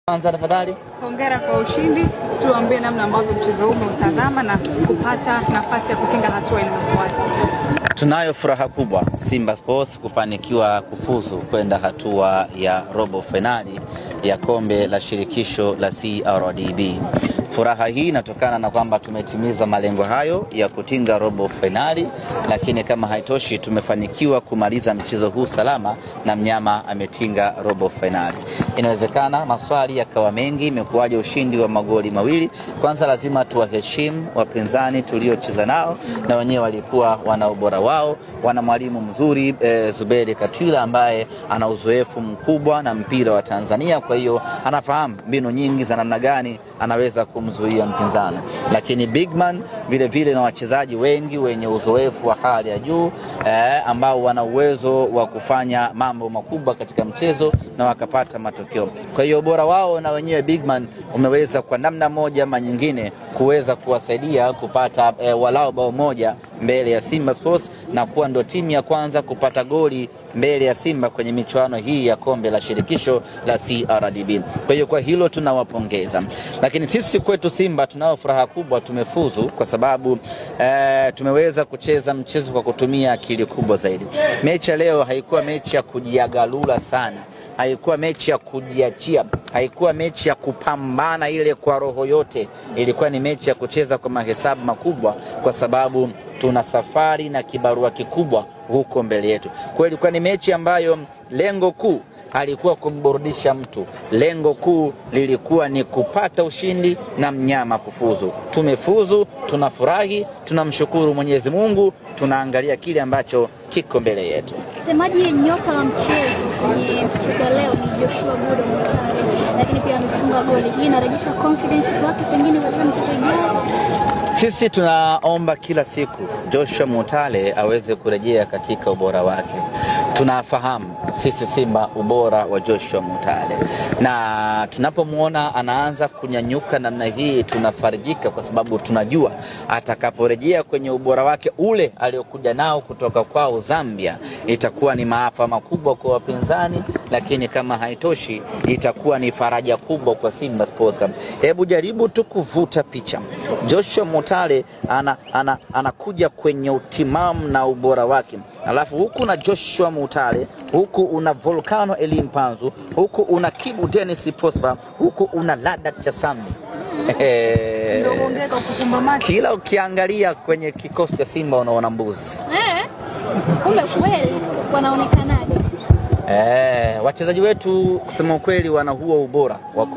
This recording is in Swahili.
Kwanza tafadhali. Hongera kwa ushindi. Tuambie namna ambavyo mchezo huu umetazama na kupata nafasi ya kutinga hatua inayofuata. Tunayo furaha kubwa Simba Sports kufanikiwa kufuzu kwenda hatua ya robo finali ya kombe la shirikisho la CRDB. Furaha hii inatokana na kwamba tumetimiza malengo hayo ya kutinga robo finali, lakini kama haitoshi tumefanikiwa kumaliza mchezo huu salama na mnyama ametinga robo finali. Inawezekana maswali yakawa mengi, imekuwaje ushindi wa magoli mawili? Kwanza lazima tuwaheshimu wapinzani tuliocheza nao, na wenyewe walikuwa wana ubora wao. Wana mwalimu mzuri Zuberi Katwila ambaye ana uzoefu mkubwa na mpira wa Tanzania, kwa hiyo anafahamu mbinu nyingi za namna gani anaweza kumzuia mpinzani. Lakini Bigman vile vile na wachezaji wengi wenye uzoefu wa hali ya juu ambao wana uwezo wa kufanya mambo makubwa katika mchezo na wakapata matokeo. Kwa hiyo ubora wao na wenyewe Bigman umeweza kwa namna moja ama nyingine kuweza kuwasaidia kupata walau bao moja mbele ya Simba Sports na kuwa ndo timu ya kwanza kupata goli mbele ya Simba kwenye michuano hii ya kombe la shirikisho la CRDB. Kwa hiyo kwa hilo tunawapongeza. Lakini sisi kwetu Simba tunao furaha kubwa, tumefuzu kwa sababu tumeweza kucheza mchezo kwa kutumia akili kubwa zaidi. Mechi leo haikuwa mechi ya kujiagalula sana, haikuwa mechi ya kujiachia, haikuwa mechi ya kupambana ile kwa roho yote. Ilikuwa ni mechi ya kucheza kwa mahesabu makubwa, kwa sababu tuna safari na kibarua kikubwa huko mbele yetu. Kwa hiyo ilikuwa ni mechi ambayo lengo kuu halikuwa kumburudisha mtu. Lengo kuu lilikuwa ni kupata ushindi na mnyama kufuzu. Tumefuzu, tunafurahi, tunamshukuru Mwenyezi Mungu, tunaangalia kile ambacho kiko mbele yetu. Semaji nyota la mchezo kwenye mchezo leo ni Joshua Mutale, lakini pia amefunga goli. Hii inarejesha confidence kwake pengine kwa mchezo ujao. Sisi tunaomba kila siku Joshua Mutale aweze kurejea katika ubora wake. Tunafahamu sisi Simba ubora wa Joshua Mutale, na tunapomuona anaanza kunyanyuka namna hii tunafarijika, kwa sababu tunajua atakaporejea kwenye ubora wake ule aliokuja nao kutoka kwao Zambia, itakuwa ni maafa makubwa kwa wapinzani, lakini kama haitoshi itakuwa ni faraja kubwa kwa Simba Sports Club. Hebu jaribu tu kuvuta picha. Joshua Mutale anakuja kwenye utimamu na ubora wake. Alafu huku na Joshua Mutale, huku una Volcano Elimpanzu, huku una Kibu Dennis Prosper, huku una Lada Chasambi. Kila ukiangalia kwenye kikosi cha Simba unaona mbuzi. Kumbe kweli wanaonekanaje? Wachezaji wetu kusema ukweli wana huo ubora wako.